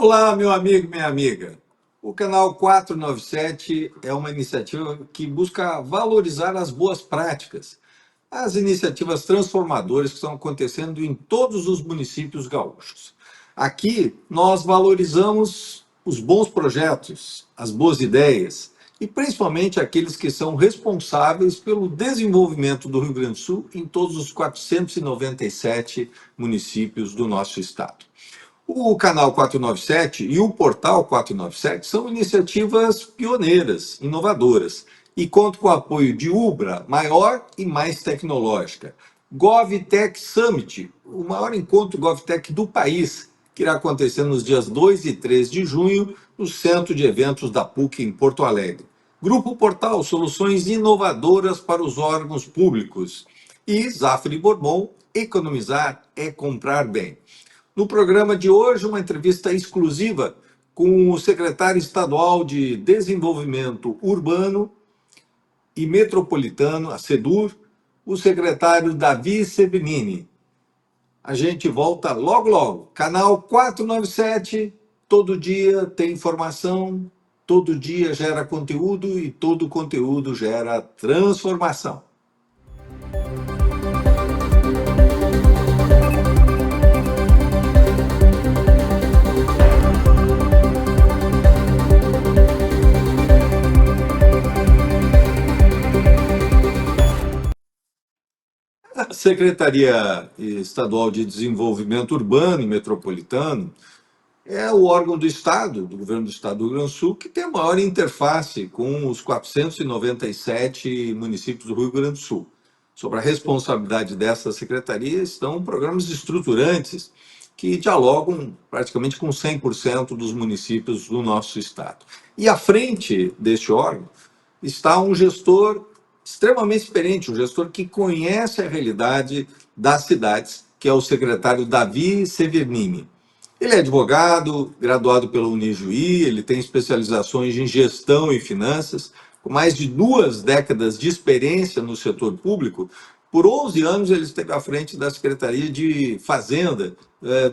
Olá, meu amigo, minha amiga. O canal 497 é uma iniciativa que busca valorizar as boas práticas, as iniciativas transformadoras que estão acontecendo em todos os municípios gaúchos. Aqui nós valorizamos os bons projetos, as boas ideias e principalmente aqueles que são responsáveis pelo desenvolvimento do Rio Grande do Sul em todos os 497 municípios do nosso estado. O canal 497 e o portal 497 são iniciativas pioneiras, inovadoras, e contam com o apoio de Ubra, maior e mais tecnológica. GovTech Summit, o maior encontro GovTech do país, que irá acontecer nos dias 2 e 3 de junho, no Centro de Eventos da PUC, em Porto Alegre. Grupo Portal, soluções inovadoras para os órgãos públicos. E Zafre Bourbon, economizar é comprar bem. No programa de hoje, uma entrevista exclusiva com o secretário estadual de Desenvolvimento Urbano e Metropolitano, a SEDUR, o secretário Davi Severnini. A gente volta logo, logo. Canal 497, todo dia tem informação, todo dia gera conteúdo e todo conteúdo gera transformação. A Secretaria Estadual de Desenvolvimento Urbano e Metropolitano é o órgão do Estado, do Governo do Estado do Rio Grande do Sul, que tem a maior interface com os 497 municípios do Rio Grande do Sul. Sob a responsabilidade dessa secretaria estão programas estruturantes que dialogam praticamente com 100% dos municípios do nosso estado. E à frente deste órgão está um gestor extremamente experiente, um gestor que conhece a realidade das cidades, que é o secretário Davi Severnini. Ele é advogado, graduado pela Unijuí, ele tem especializações em gestão e finanças, com mais de 2 décadas de experiência no setor público. Por 11 anos ele esteve à frente da Secretaria de Fazenda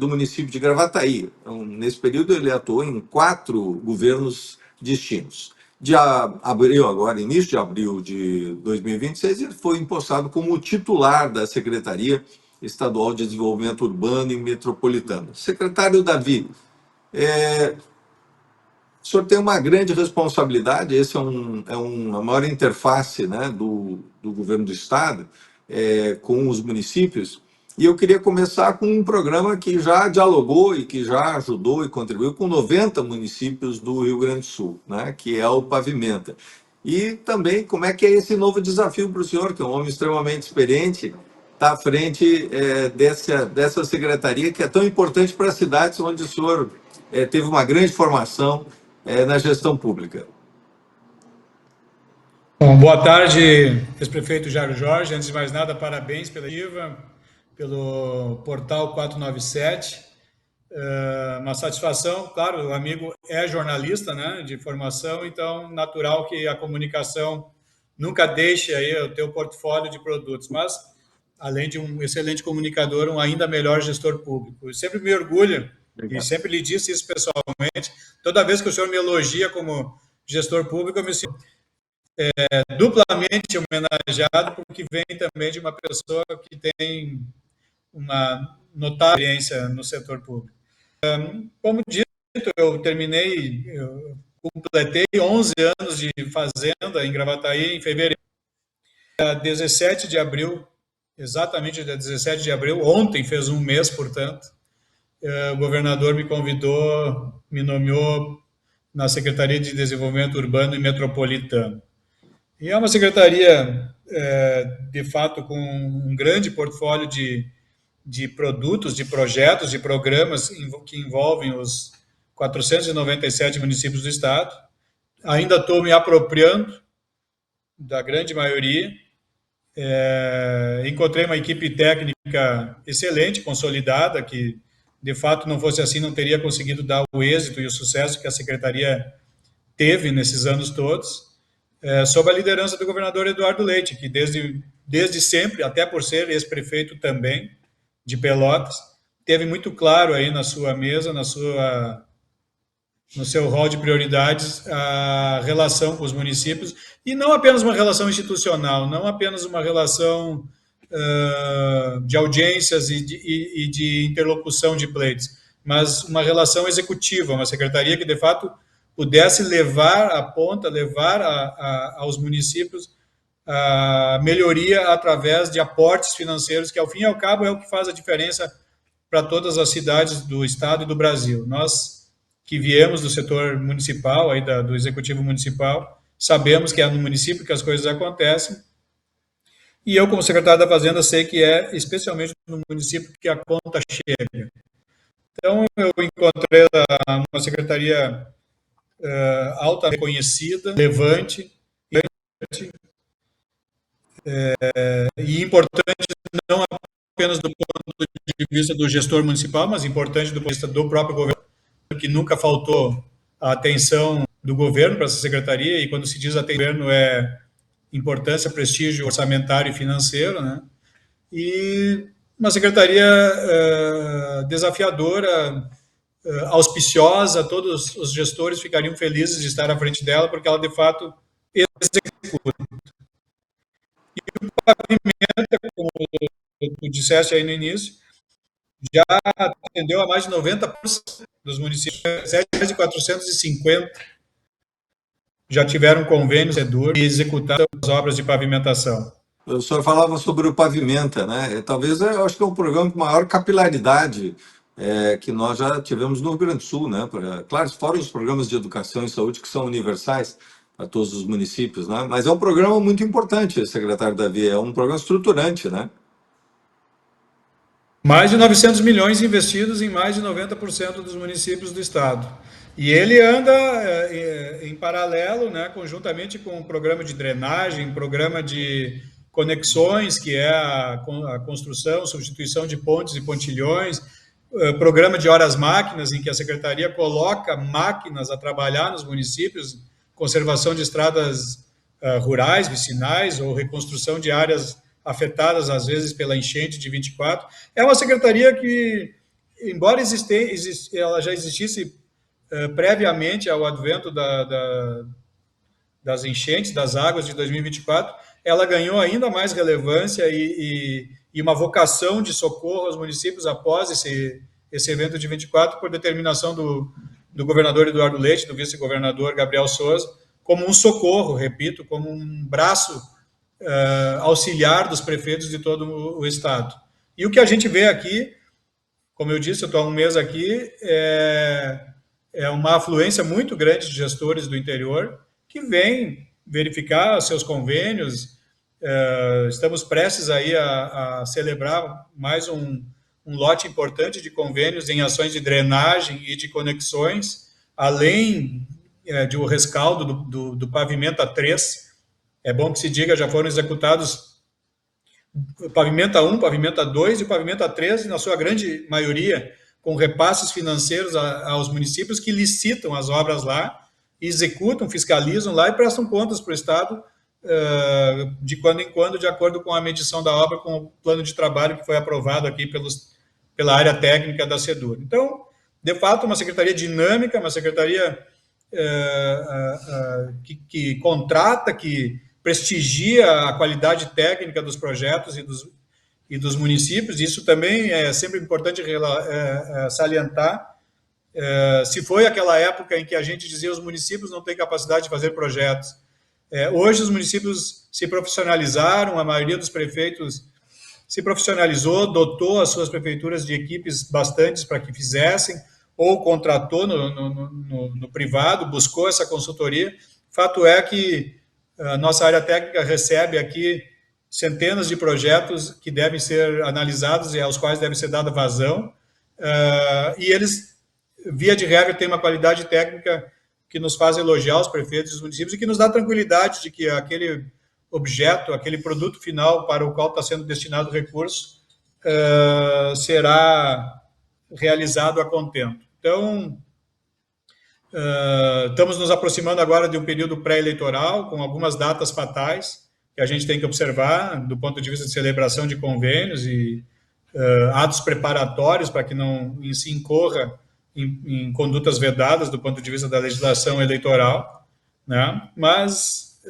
do município de Gravataí. Então, nesse período ele atuou em 4 governos distintos. De abril, agora, início de abril de 2026, ele foi empossado como titular da Secretaria Estadual de Desenvolvimento Urbano e Metropolitano. Secretário Davi, o senhor tem uma grande responsabilidade, esse é a maior interface, né, do governo do Estado com os municípios, e eu queria começar com um programa que já dialogou e que já ajudou e contribuiu com 90 municípios do Rio Grande do Sul, né, que é o Pavimenta. E também como é que é esse novo desafio para o senhor, que é um homem extremamente experiente, está à frente dessa secretaria que é tão importante para as cidades onde o senhor teve uma grande formação na gestão pública. Bom, boa tarde, ex-prefeito Jairo Jorge. Antes de mais nada, parabéns pela iniciativa, pelo portal 497. Uma satisfação, claro, o amigo é jornalista, né, de formação, então natural que a comunicação nunca deixe aí o teu portfólio de produtos, mas além de um excelente comunicador, um ainda melhor gestor público. Eu sempre me orgulho, e sempre lhe disse isso pessoalmente, toda vez que o senhor me elogia como gestor público, eu me sinto duplamente homenageado, porque vem também de uma pessoa que tem uma notável experiência no setor público. Como dito, eu completei 11 anos de fazenda em Gravataí em fevereiro. 17 de abril, exatamente dia 17 de abril, ontem fez um mês, portanto, o governador me convidou, me nomeou na Secretaria de Desenvolvimento Urbano e Metropolitano. E é uma secretaria, de fato, com um grande portfólio de produtos, de projetos, de programas que envolvem os 497 municípios do estado. Ainda estou me apropriando da grande maioria. Encontrei uma equipe técnica excelente, consolidada, que, de fato, não fosse assim, não teria conseguido dar o êxito e o sucesso que a secretaria teve nesses anos todos, sob a liderança do governador Eduardo Leite, que desde sempre, até por ser ex-prefeito também de Pelotas, teve muito claro aí na sua mesa, na sua no seu rol de prioridades a relação com os municípios, e não apenas uma relação institucional, não apenas uma relação de audiências e de interlocução de pleitos, mas uma relação executiva, uma secretaria que, de fato, pudesse levar à ponta, levar aos municípios a melhoria através de aportes financeiros, que, ao fim e ao cabo, é o que faz a diferença para todas as cidades do Estado e do Brasil. Nós, que viemos do setor municipal, aí do Executivo Municipal, sabemos que é no município que as coisas acontecem, e eu, como secretário da Fazenda, sei que é especialmente no município que a conta chega. Então, eu encontrei uma secretaria altamente conhecida, relevante, e importante não apenas do ponto de vista do gestor municipal, mas importante do ponto de vista do próprio governo, que nunca faltou a atenção do governo para essa secretaria, e quando se diz atenção do governo é importância, prestígio orçamentário e financeiro, né? E uma secretaria desafiadora, auspiciosa, todos os gestores ficariam felizes de estar à frente dela, porque ela, de fato, executa. E o pavimento, como tu disseste aí no início, já atendeu a mais de 90% dos municípios, mais de 450 já tiveram convênio e executaram as obras de pavimentação. O senhor falava sobre o Pavimenta, né? Talvez eu acho que é um programa com maior capilaridade que nós já tivemos no Rio Grande do Sul, né? Claro, fora os programas de educação e saúde que são universais para todos os municípios, né? Mas é um programa muito importante, secretário Davi, é um programa estruturante, né? Mais de 900 milhões investidos em mais de 90% dos municípios do estado. E ele anda em paralelo, né, conjuntamente com o programa de drenagem, programa de conexões, que é a construção, substituição de pontes e pontilhões, programa de horas máquinas, em que a secretaria coloca máquinas a trabalhar nos municípios, conservação de estradas rurais, vicinais, ou reconstrução de áreas afetadas, às vezes, pela enchente de 24. É uma secretaria que, embora ela já existisse previamente ao advento das enchentes, das águas de 2024, ela ganhou ainda mais relevância e uma vocação de socorro aos municípios após esse evento de 24, por determinação do governador Eduardo Leite, do vice-governador Gabriel Souza, como um socorro, repito, como um braço auxiliar dos prefeitos de todo o estado. E o que a gente vê aqui, como eu disse, eu estou há um mês aqui, é uma afluência muito grande de gestores do interior que vêm verificar seus convênios. Estamos prestes aí a celebrar mais um lote importante de convênios em ações de drenagem e de conexões, além de um rescaldo do Pavimenta 3. É bom que se diga, já foram executados o Pavimenta 1, Pavimenta 2 e o Pavimenta 3, na sua grande maioria, com repasses financeiros aos municípios que licitam as obras lá, executam, fiscalizam lá e prestam contas para o Estado de quando em quando, de acordo com a medição da obra, com o plano de trabalho que foi aprovado aqui pela área técnica da SEDUR. Então, de fato, uma secretaria dinâmica, uma secretaria que contrata, que prestigia a qualidade técnica dos projetos e dos municípios. Isso também é sempre importante salientar. Se foi aquela época em que a gente dizia os municípios não têm capacidade de fazer projetos, hoje os municípios se profissionalizaram, a maioria dos prefeitos se profissionalizou, dotou as suas prefeituras de equipes bastantes para que fizessem, ou contratou no privado, buscou essa consultoria. Fato é que a nossa área técnica recebe aqui centenas de projetos que devem ser analisados e aos quais deve ser dada vazão, e eles, via de regra, têm uma qualidade técnica que nos faz elogiar os prefeitos dos municípios e que nos dá tranquilidade de que aquele objeto, aquele produto final para o qual está sendo destinado o recurso, será realizado a contento. Então, estamos nos aproximando agora de um período pré-eleitoral, com algumas datas fatais que a gente tem que observar do ponto de vista de celebração de convênios e atos preparatórios para que não se incorra em condutas vedadas do ponto de vista da legislação eleitoral, né? Mas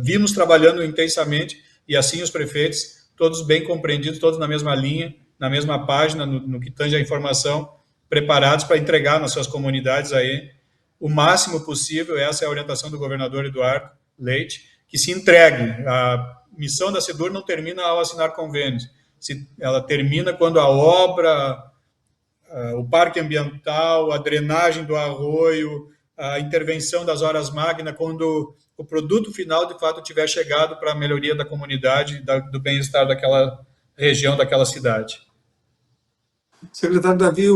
vimos trabalhando intensamente, e assim os prefeitos, todos bem compreendidos, todos na mesma linha, na mesma página, no que tange a informação, preparados para entregar nas suas comunidades aí o máximo possível. Essa é a orientação do governador Eduardo Leite, que se entregue. A missão da SEDUR não termina ao assinar convênios, ela termina quando a obra, o parque ambiental, a drenagem do arroio, a intervenção das horas magnas, quando o produto final, de fato, tiver chegado para a melhoria da comunidade, do bem-estar daquela região, daquela cidade. Secretário Davi,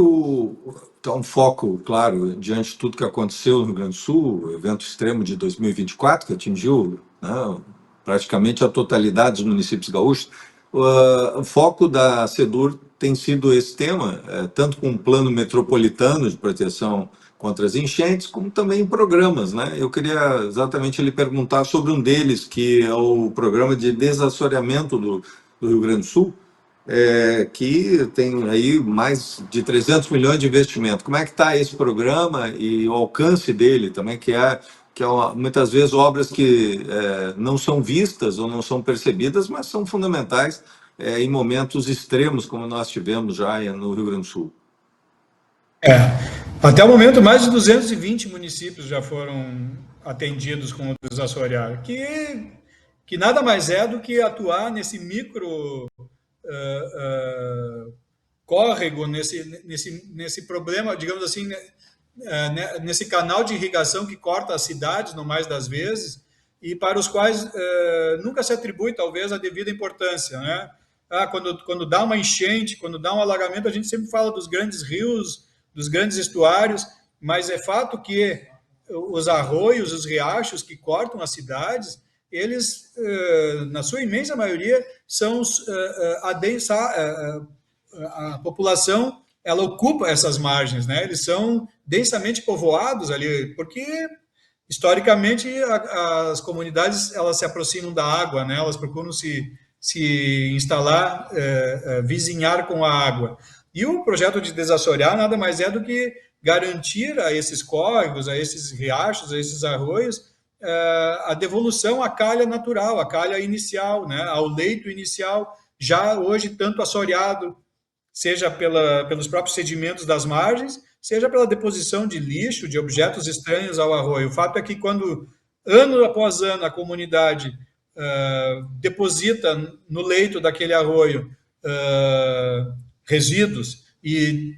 está um foco, claro, diante de tudo que aconteceu no Rio Grande do Sul, o evento extremo de 2024, que atingiu, né, praticamente a totalidade dos municípios gaúchos. O foco da SEDUR tem sido esse tema, tanto com o plano metropolitano de proteção contra as enchentes, como também em programas, né? Eu queria exatamente lhe perguntar sobre um deles, que é o programa de desassoreamento do Rio Grande do Sul, que tem aí mais de 300 milhões de investimento. Como é que está esse programa e o alcance dele também, muitas vezes obras que não são vistas ou não são percebidas, mas são fundamentais em momentos extremos, como nós tivemos já no Rio Grande do Sul. Até o momento, mais de 220 municípios já foram atendidos com o desassorear, que nada mais é do que atuar nesse micro córrego, nesse problema, digamos assim, nesse canal de irrigação que corta as cidades, no mais das vezes, e para os quais nunca se atribui, talvez, a devida importância, né? Quando dá uma enchente, quando dá um alagamento, a gente sempre fala dos grandes rios, dos grandes estuários, mas é fato que os arroios, os riachos que cortam as cidades, eles, na sua imensa maioria, são a população, ela ocupa essas margens, né? Eles são densamente povoados ali, porque historicamente as comunidades, elas se aproximam da água, né? Elas procuram se instalar, vizinhar com a água. E o projeto de desassorear nada mais é do que garantir a esses córregos, a esses riachos, a esses arroios, a devolução à calha natural, à calha inicial, né? Ao leito inicial, já hoje tanto assoreado, seja pelos próprios sedimentos das margens, seja pela deposição de lixo, de objetos estranhos ao arroio. O fato é que quando, ano após ano, a comunidade deposita no leito daquele arroio resíduos, e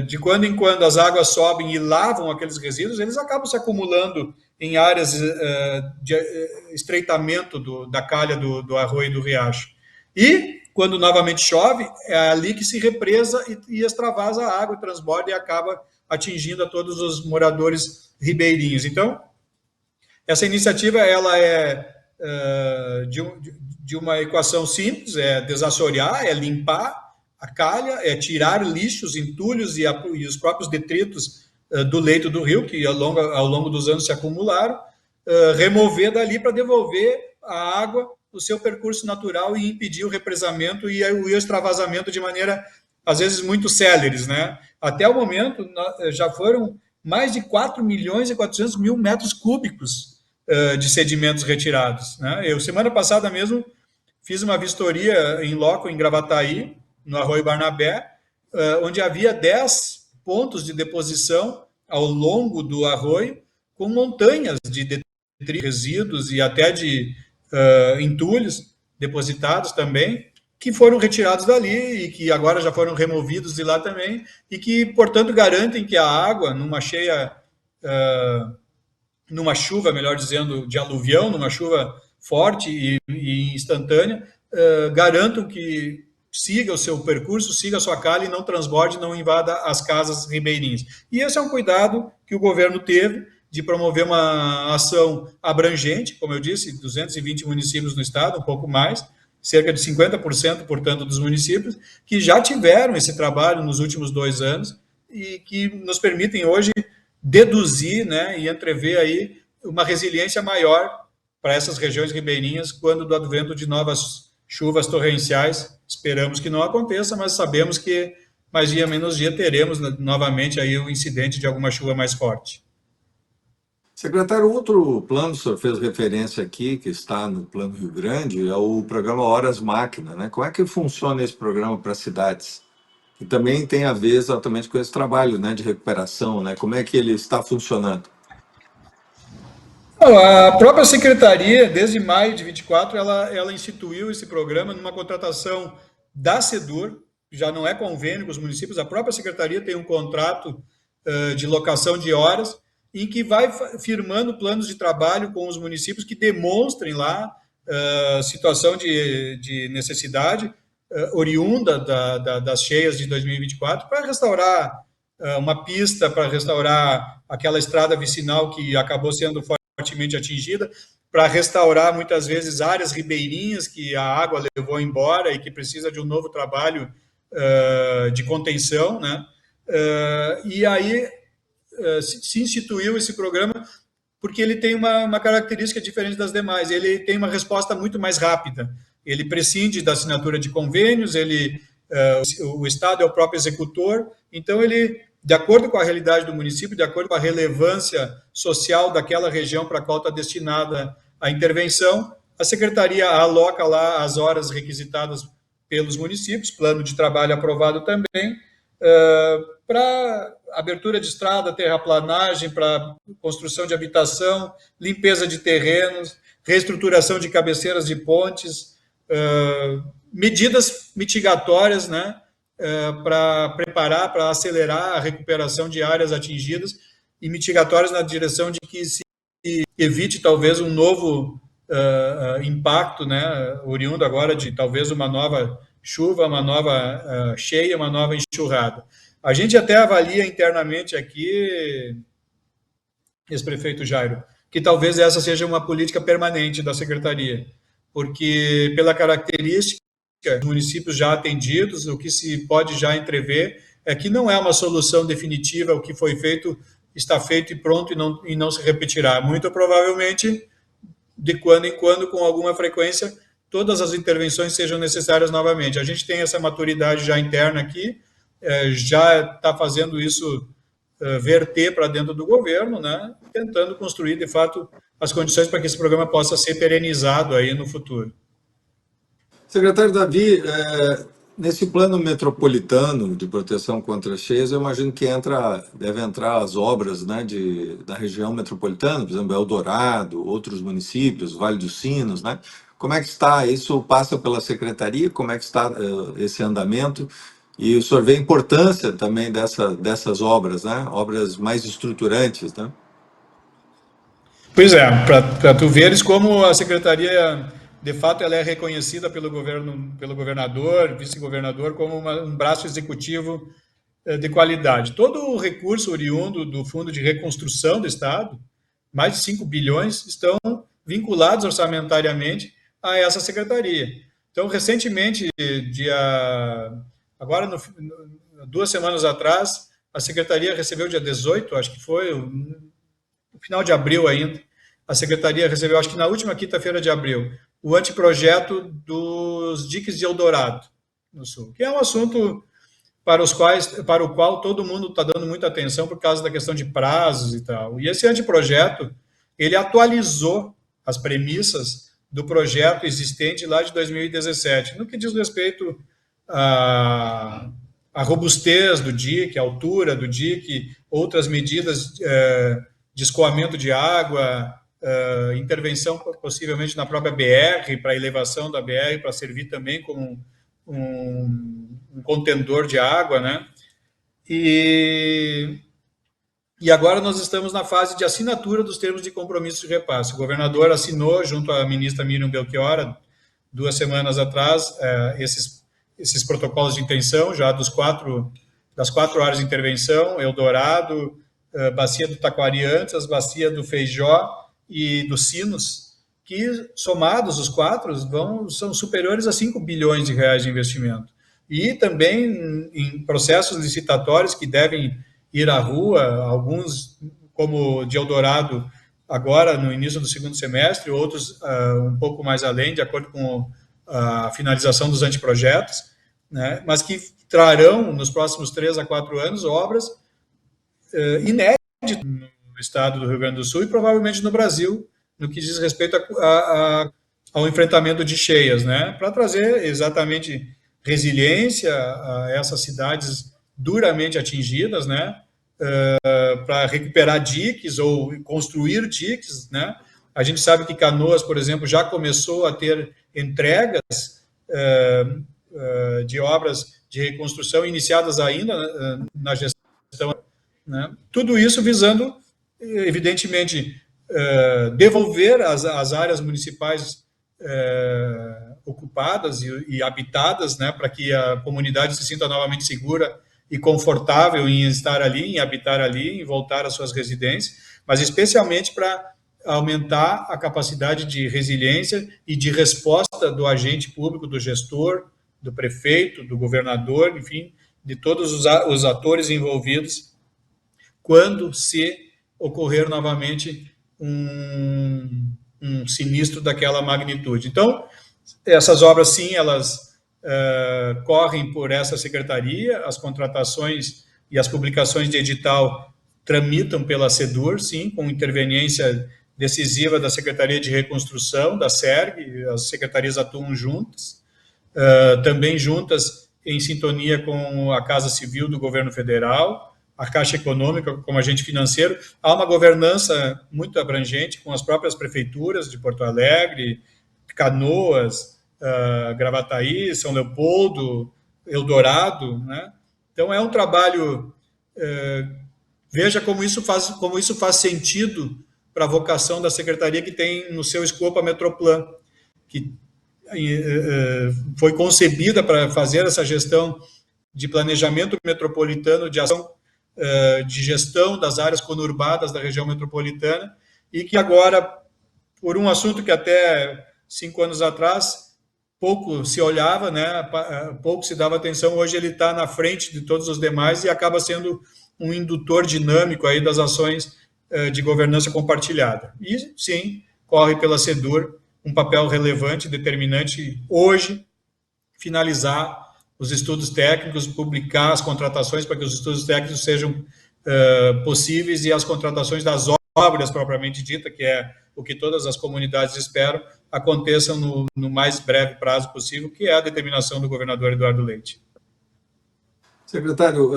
de quando em quando as águas sobem e lavam aqueles resíduos, eles acabam se acumulando em áreas de estreitamento da calha do arroio e do riacho. E, quando novamente chove, é ali que se represa e extravasa a água, transborda e acaba atingindo a todos os moradores ribeirinhos. Então, essa iniciativa ela é de uma equação simples, é desassorear, é limpar a calha, é tirar lixos, entulhos e os próprios detritos do leito do rio, que ao longo dos anos se acumularam, remover dali para devolver a água o seu percurso natural e impedir o represamento e o extravasamento de maneira, às vezes, muito céleres, né? Até o momento, já foram mais de 4 milhões e 400 mil metros cúbicos de sedimentos retirados, né? Eu, semana passada mesmo, fiz uma vistoria em loco, em Gravataí, no Arroio Barnabé, onde havia 10 pontos de deposição ao longo do arroio, com montanhas de detritos, resíduos e até de entulhos depositados também, que foram retirados dali e que agora já foram removidos de lá também, e que, portanto, garantem que a água, numa chuva, melhor dizendo, de aluvião, numa chuva forte e instantânea, garantam que siga o seu percurso, siga a sua calha e não transborde, não invada as casas ribeirinhas. E esse é um cuidado que o governo teve de promover uma ação abrangente, como eu disse, 220 municípios no estado, um pouco mais, cerca de 50%, portanto, dos municípios, que já tiveram esse trabalho nos últimos 2 anos e que nos permitem hoje deduzir, né, e entrever aí uma resiliência maior para essas regiões ribeirinhas quando do advento de novas chuvas torrenciais. Esperamos que não aconteça, mas sabemos que mas dia menos dia teremos novamente aí o incidente de alguma chuva mais forte. Secretário, outro plano, o senhor fez referência aqui, que está no Plano Rio Grande, é o programa Horas Máquina, né? Como é que funciona esse programa para as cidades? E também tem a ver exatamente com esse trabalho, né, de recuperação, né? Como é que ele está funcionando? Não, a própria secretaria, desde maio de 24, ela instituiu esse programa numa contratação da SEDUR, já não é convênio com os municípios, a própria secretaria tem um contrato de locação de horas, em que vai firmando planos de trabalho com os municípios que demonstrem lá situação de necessidade oriunda das cheias de 2024 para restaurar uma pista, para restaurar aquela estrada vicinal que acabou sendo fortemente atingida, para restaurar muitas vezes áreas ribeirinhas que a água levou embora e que precisa de um novo trabalho de contenção, né? E aí se instituiu esse programa porque ele tem uma característica diferente das demais. Ele tem uma resposta muito mais rápida. Ele prescinde da assinatura de convênios, o Estado é o próprio executor, então ele, de acordo com a realidade do município, de acordo com a relevância social daquela região para a qual está destinada a intervenção, a secretaria aloca lá as horas requisitadas pelos municípios, plano de trabalho aprovado também, para abertura de estrada, terraplanagem, para construção de habitação, limpeza de terrenos, reestruturação de cabeceiras de pontes, medidas mitigatórias, né, para preparar, para acelerar a recuperação de áreas atingidas e mitigatórias na direção de que se evite talvez um novo impacto, né, oriundo agora de talvez uma nova chuva, uma nova cheia, uma nova enxurrada. A gente até avalia internamente aqui, ex-prefeito Jairo, que talvez essa seja uma política permanente da secretaria, porque pela característica dos municípios já atendidos, o que se pode já entrever é que não é uma solução definitiva, o que foi feito está feito e pronto e não se repetirá. Muito provavelmente, de quando em quando, com alguma frequência, todas as intervenções sejam necessárias novamente. A gente tem essa maturidade já interna aqui, já está fazendo isso verter para dentro do governo, né, tentando construir, de fato, as condições para que esse programa possa ser perenizado aí no futuro. Secretário Davi, nesse plano metropolitano de proteção contra cheias, eu imagino que deve entrar as obras, né, da região metropolitana, por exemplo, Eldorado, outros municípios, Vale dos Sinos, né? Como é que está? Isso passa pela secretaria? Como é que está esse andamento? E o senhor vê a importância também dessas obras, né? Obras mais estruturantes, né? Pois é, para tu veres como a secretaria, de fato, ela é reconhecida pelo governo, pelo governador, vice-governador, como um braço executivo de qualidade. Todo o recurso oriundo do Fundo de Reconstrução do Estado, mais de 5 bilhões, estão vinculados orçamentariamente a essa secretaria. Então, recentemente, agora, 2 semanas atrás, a secretaria recebeu, dia 18, acho que foi, no final de abril ainda, a secretaria recebeu, acho que na última quinta-feira de abril, o anteprojeto dos diques de Eldorado, no Sul, que é um assunto para o qual todo mundo está dando muita atenção por causa da questão de prazos e tal. E esse anteprojeto, ele atualizou as premissas do projeto existente lá de 2017, no que diz respeito à robustez do dique, a altura do dique, outras medidas de escoamento de água, intervenção possivelmente na própria BR, para a elevação da BR, para servir também como um contendor de água, né? E agora nós estamos na fase de assinatura dos termos de compromisso de repasse. O governador assinou, junto à ministra Miriam Belchior, 2 semanas atrás, esses protocolos de intenção, já das 4 áreas de intervenção, Eldorado, Bacia do Taquariantas, Bacia do Feijó e do Sinos, que, somados os 4, são superiores a 5 bilhões de reais de investimento. E também em processos licitatórios que devem ir à rua, alguns, como de Eldorado, agora no início do segundo semestre, outros um pouco mais além, de acordo com a finalização dos anteprojetos, né, mas que trarão, nos próximos 3 a 4 anos, obras inéditas no estado do Rio Grande do Sul e provavelmente no Brasil, no que diz respeito ao enfrentamento de cheias, né? Para trazer exatamente resiliência a essas cidades duramente atingidas, né? Para recuperar diques ou construir diques, né? A gente sabe que Canoas, por exemplo, já começou a ter entregas de obras de reconstrução iniciadas ainda na gestão, né? Tudo isso visando, evidentemente, devolver as áreas municipais ocupadas e habitadas, né, para que a comunidade se sinta novamente segura e confortável em estar ali, em habitar ali, em voltar às suas residências, mas especialmente para aumentar a capacidade de resiliência e de resposta do agente público, do gestor, do prefeito, do governador, enfim, de todos os atores envolvidos, quando se ocorrer novamente um sinistro daquela magnitude. Então, essas obras, sim, elas correm por essa secretaria, as contratações e as publicações de edital tramitam pela SEDUR, sim, com interveniência decisiva da Secretaria de Reconstrução, da SERG, as secretarias atuam juntas, também juntas em sintonia com a Casa Civil do Governo Federal, a Caixa Econômica como agente financeiro. Há uma governança muito abrangente com as próprias prefeituras de Porto Alegre, Canoas, Gravataí, São Leopoldo, Eldorado, né? Então é um trabalho, veja como isso faz sentido para a vocação da secretaria que tem no seu escopo a Metroplan, que foi concebida para fazer essa gestão de planejamento metropolitano, de ação de gestão das áreas conurbadas da região metropolitana, e que agora, por um assunto que até 5 anos atrás pouco se olhava, né, pouco se dava atenção, hoje ele está na frente de todos os demais e acaba sendo um indutor dinâmico aí das ações de governança compartilhada. E, sim, corre pela SEDUR um papel relevante, determinante hoje, finalizar os estudos técnicos, publicar as contratações para que os estudos técnicos sejam possíveis e as contratações das obras propriamente dita, que é o que todas as comunidades esperam, aconteçam no mais breve prazo possível, que é a determinação do governador Eduardo Leite. Secretário,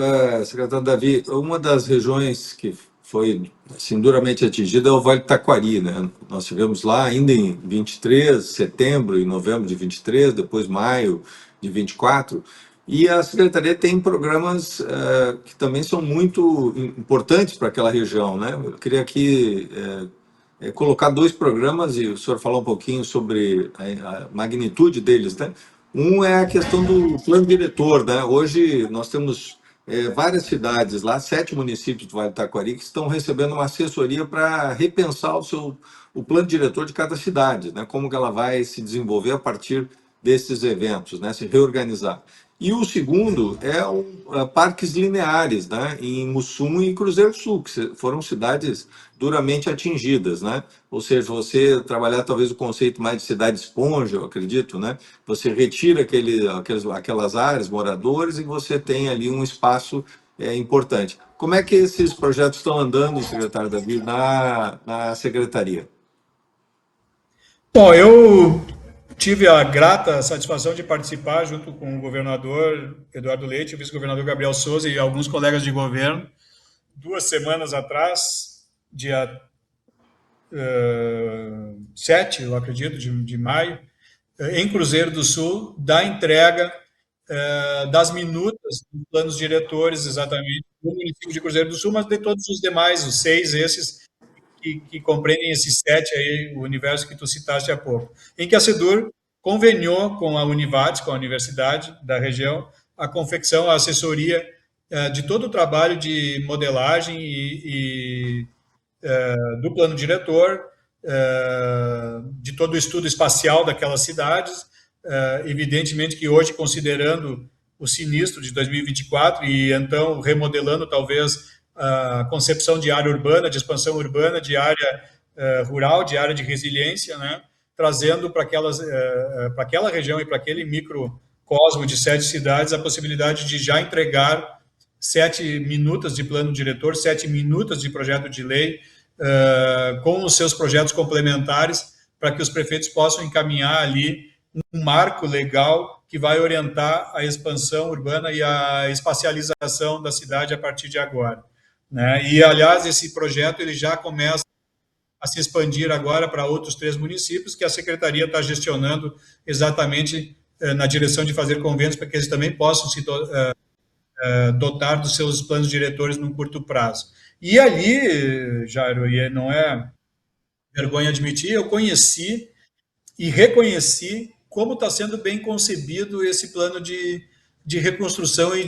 secretário Davi, uma das regiões que foi assim, duramente atingida é o Vale do Taquari, né? Nós tivemos lá ainda em 23, setembro e novembro de 23, depois maio de 24, e a Secretaria tem programas que também são muito importantes para aquela região, né? Eu queria aqui colocar 2 programas e o senhor falar um pouquinho sobre a magnitude deles, né? Um é a questão do plano diretor, né? Hoje nós temos várias cidades lá, 7 municípios do Vale do Taquari, que estão recebendo uma assessoria para repensar o plano diretor de cada cidade, né? Como que ela vai se desenvolver a partir desses eventos, né? Se reorganizar. E o segundo é parques lineares, né? Em Mussum e Cruzeiro do Sul, que foram cidades duramente atingidas, né? Ou seja, você trabalhar talvez o conceito mais de cidade esponja, eu acredito, né? Você retira aquelas áreas, moradores, e você tem ali um espaço importante. Como é que esses projetos estão andando, secretário Davi, na secretaria? Bom, eu tive a grata satisfação de participar, junto com o governador Eduardo Leite, o vice-governador Gabriel Souza e alguns colegas de governo, 2 semanas atrás, dia 7, eu acredito, de maio, em Cruzeiro do Sul, da entrega das minutas dos planos diretores, exatamente, do município de Cruzeiro do Sul, mas de todos os demais, os 6 esses que compreendem esses 7 aí, o universo que tu citaste há pouco, em que a SEDUR conveniou com a Univates, com a universidade da região, a confecção, a assessoria de todo o trabalho de modelagem do plano diretor, de todo o estudo espacial daquelas cidades. Evidentemente que hoje, considerando o sinistro de 2024 e então remodelando talvez a concepção de área urbana, de expansão urbana, de área rural, de área de resiliência, né? Trazendo para aquela região e para aquele micro Cosmo de 7 cidades, a possibilidade de já entregar 7 minutas de plano diretor, 7 minutas de projeto de lei, com os seus projetos complementares, para que os prefeitos possam encaminhar ali um marco legal que vai orientar a expansão urbana e a espacialização da cidade a partir de agora, né? E, aliás, esse projeto ele já começa a se expandir agora para outros 3 municípios, que a Secretaria está gestionando exatamente na direção de fazer convênios para que eles também possam se dotar dos seus planos diretores num curto prazo. E ali, Jairo, e não é vergonha admitir, eu conheci e reconheci como está sendo bem concebido esse plano de reconstrução e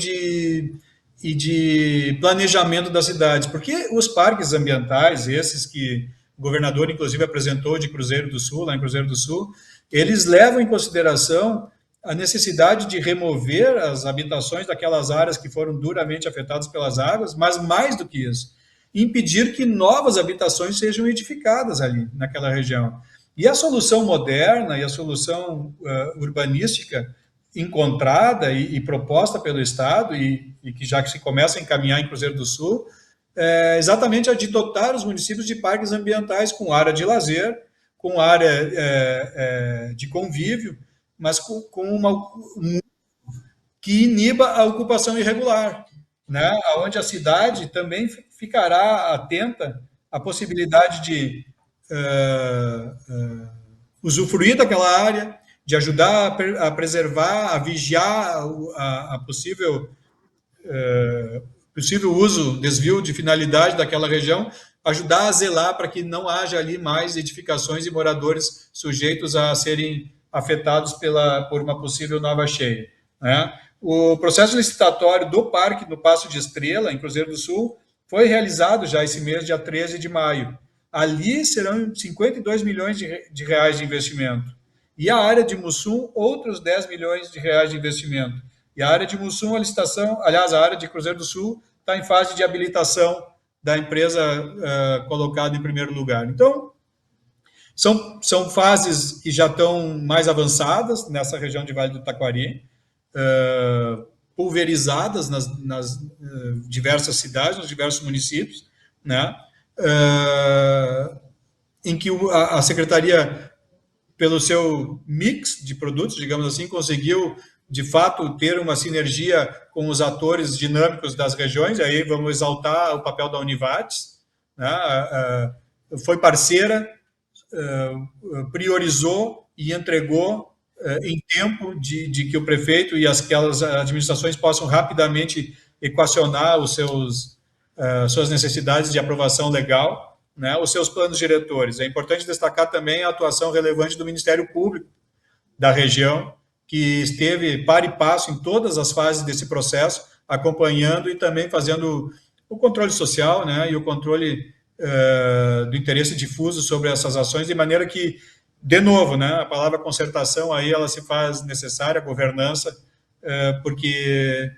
de planejamento das cidades, porque os parques ambientais, esses que o governador, inclusive, apresentou de Cruzeiro do Sul, lá em Cruzeiro do Sul, eles levam em consideração a necessidade de remover as habitações daquelas áreas que foram duramente afetadas pelas águas, mas mais do que isso, impedir que novas habitações sejam edificadas ali, naquela região. E a solução moderna e a solução urbanística encontrada e proposta pelo Estado, e que já que se começa a encaminhar em Cruzeiro do Sul, é exatamente a de dotar os municípios de parques ambientais com área de lazer, com área de convívio, mas com que iniba a ocupação irregular, né? Onde a cidade também ficará atenta à possibilidade de usufruir daquela área, de ajudar a preservar, a vigiar a possível uso, desvio de finalidade daquela região, ajudar a zelar para que não haja ali mais edificações e moradores sujeitos a serem afetados por uma possível nova cheia, né? O processo licitatório do parque no Paço de Estrela, em Cruzeiro do Sul, foi realizado já esse mês, dia 13 de maio. Ali serão 52 milhões de reais de investimento. E a área de Mussum, outros 10 milhões de reais de investimento. E a área de Mussum, a licitação, aliás, a área de Cruzeiro do Sul está em fase de habilitação da empresa colocada em primeiro lugar. Então, são fases que já estão mais avançadas nessa região de Vale do Taquari, pulverizadas nas diversas cidades, nos diversos municípios, né? Em que a Secretaria, pelo seu mix de produtos, digamos assim, conseguiu, de fato, ter uma sinergia com os atores dinâmicos das regiões, e aí vamos exaltar o papel da Univates, né? Foi parceira, priorizou e entregou em tempo de que o prefeito e aquelas administrações possam rapidamente equacionar suas necessidades de aprovação legal, né, os seus planos diretores. É importante destacar também a atuação relevante do Ministério Público da região, que esteve par e passo em todas as fases desse processo, acompanhando e também fazendo o controle social, né, e o controle do interesse difuso sobre essas ações, de maneira que, de novo, né, a palavra concertação aí ela se faz necessária, governança, porque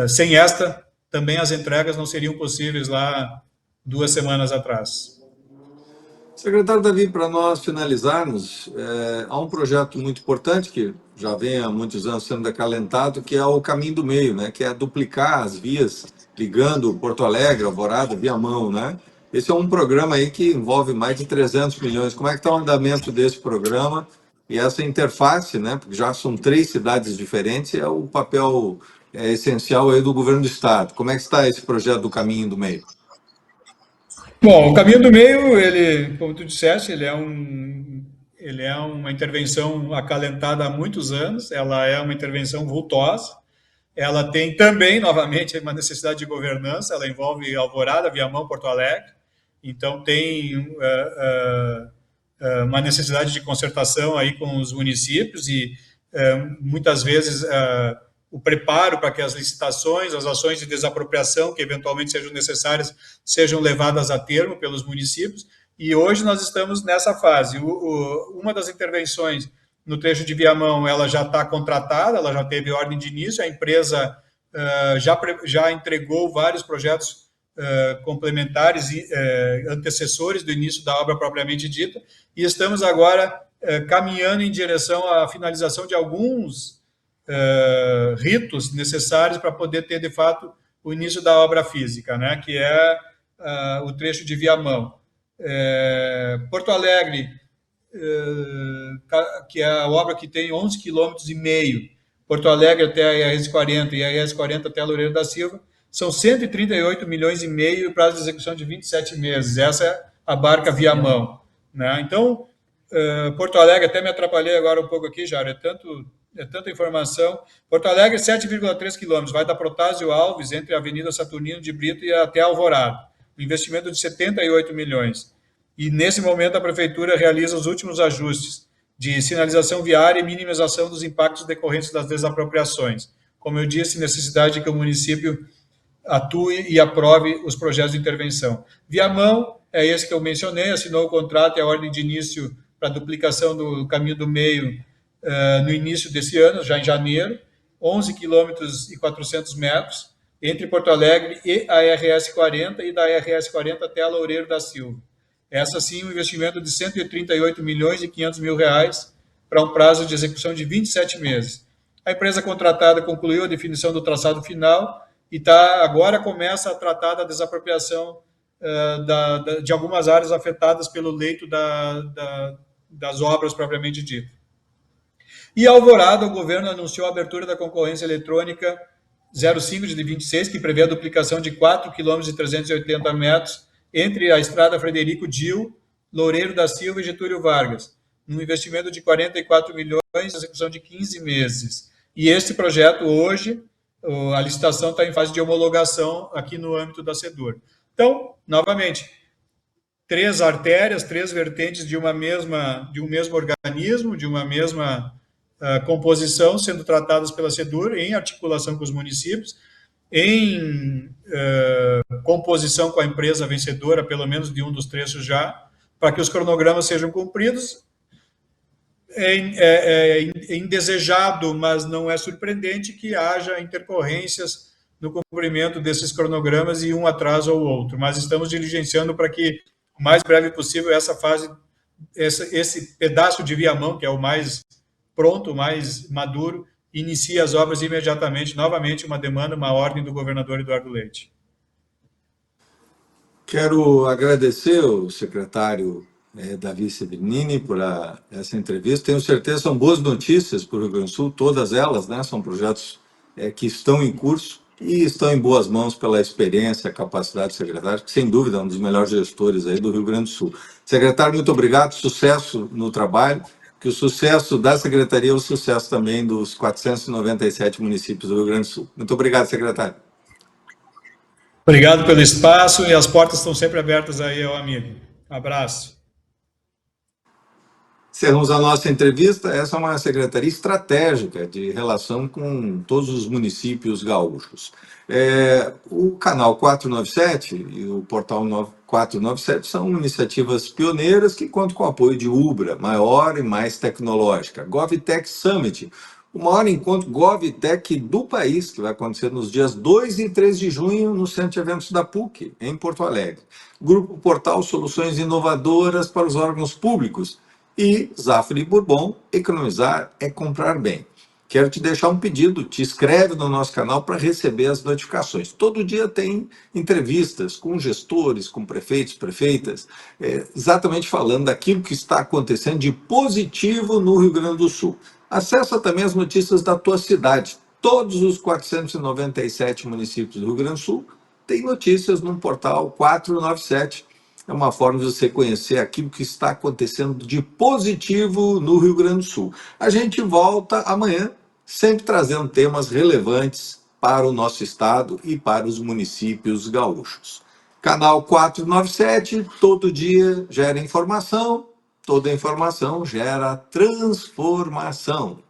sem esta também as entregas não seriam possíveis lá 2 semanas atrás. Secretário Davi, para nós finalizarmos, há um projeto muito importante que já vem há muitos anos sendo acalentado, que é o Caminho do Meio, né? Que é duplicar as vias ligando Porto Alegre, Alvorada, Viamão, né? Esse é um programa aí que envolve mais de 300 milhões. Como é que está o andamento desse programa? E essa interface, né? Porque já são 3 cidades diferentes, é o papel essencial aí do governo do estado. Como é que está esse projeto do Caminho do Meio? Bom, o Caminho do Meio, ele, como tu disseste, ele é uma intervenção acalentada há muitos anos, ela é uma intervenção vultosa, ela tem também, novamente, uma necessidade de governança, ela envolve Alvorada, Viamão, Porto Alegre, então tem uma necessidade de concertação aí com os municípios e muitas vezes o preparo para que as licitações, as ações de desapropriação que eventualmente sejam necessárias, sejam levadas a termo pelos municípios, e hoje nós estamos nessa fase. Uma das intervenções no trecho de Viamão, ela já está contratada, ela já teve ordem de início, a empresa já entregou vários projetos complementares e antecessores do início da obra propriamente dita, e estamos agora caminhando em direção à finalização de alguns ritos necessários para poder ter, de fato, o início da obra física, né, que é o trecho de Viamão. Porto Alegre, que é a obra que tem 11,5 km, Porto Alegre até a RS-40 e a RS-40 até a Loureiro da Silva, são 138 milhões e meio e prazo de execução de 27 meses. Essa é a barca Viamão, né? Então, Porto Alegre, até me atrapalhei agora um pouco aqui, Jair, é tanta informação. Porto Alegre, 7,3 quilômetros, vai da Protásio Alves, entre a Avenida Saturnino de Brito e até Alvorada. Um investimento de 78 milhões. E, nesse momento, a Prefeitura realiza os últimos ajustes de sinalização viária e minimização dos impactos decorrentes das desapropriações. Como eu disse, necessidade de que o município atue e aprove os projetos de intervenção. Viamão, é esse que eu mencionei, assinou o contrato e a ordem de início para a duplicação do caminho do meio no início desse ano, já em janeiro, 11 quilômetros e 400 metros, entre Porto Alegre e a RS-40 e da RS-40 até a Loureiro da Silva. Essa sim, um investimento de 138 milhões e 500 mil reais para um prazo de execução de 27 meses. A empresa contratada concluiu a definição do traçado final e agora começa a tratar da desapropriação de algumas áreas afetadas pelo leito das obras propriamente dito. E Alvorada, o governo anunciou a abertura da concorrência eletrônica 05 de 26, que prevê a duplicação de 4 km e 380 metros entre a estrada Frederico Dil, Loureiro da Silva e Getúlio Vargas, num investimento de 44 milhões, execução de 15 meses. E este projeto, hoje, a licitação está em fase de homologação aqui no âmbito da SEDUR. Então, novamente, 3 artérias, 3 vertentes de um mesmo organismo, de uma mesma composição, sendo tratadas pela SEDUR em articulação com os municípios, em composição com a empresa vencedora, pelo menos de um dos trechos já, para que os cronogramas sejam cumpridos. É indesejado, mas não é surpreendente que haja intercorrências no cumprimento desses cronogramas e um atraso ou outro, mas estamos diligenciando para que, o mais breve possível, essa fase, esse pedaço de Viamão, que é o mais pronto, o mais maduro, inicia as obras imediatamente. Novamente, uma demanda, uma ordem do governador Eduardo Leite. Quero agradecer ao secretário Davi Severnini por essa entrevista. Tenho certeza que são boas notícias para o Rio Grande do Sul, todas elas, né? São projetos que estão em curso e estão em boas mãos pela experiência, capacidade do secretário, que sem dúvida é um dos melhores gestores aí do Rio Grande do Sul. Secretário, muito obrigado, sucesso no trabalho, que o sucesso da Secretaria é o sucesso também dos 497 municípios do Rio Grande do Sul. Muito obrigado, secretário. Obrigado pelo espaço e as portas estão sempre abertas aí ao amigo. Um abraço. Encerramos a nossa entrevista. Essa é uma secretaria estratégica de relação com todos os municípios gaúchos. O canal 497 e o portal 497 são iniciativas pioneiras que contam com o apoio de Ubra, maior e mais tecnológica. GovTech Summit, o maior encontro GovTech do país, que vai acontecer nos dias 2 e 3 de junho no Centro de Eventos da PUC, em Porto Alegre. Grupo Portal Soluções Inovadoras para os Órgãos Públicos. E Zafre Bourbon, economizar é comprar bem. Quero te deixar um pedido, te inscreve no nosso canal para receber as notificações. Todo dia tem entrevistas com gestores, com prefeitos, prefeitas, exatamente falando daquilo que está acontecendo de positivo no Rio Grande do Sul. Acessa também as notícias da tua cidade. Todos os 497 municípios do Rio Grande do Sul têm notícias no portal 497. É uma forma de você conhecer aquilo que está acontecendo de positivo no Rio Grande do Sul. A gente volta amanhã, sempre trazendo temas relevantes para o nosso estado e para os municípios gaúchos. Canal 497, todo dia gera informação, toda informação gera transformação.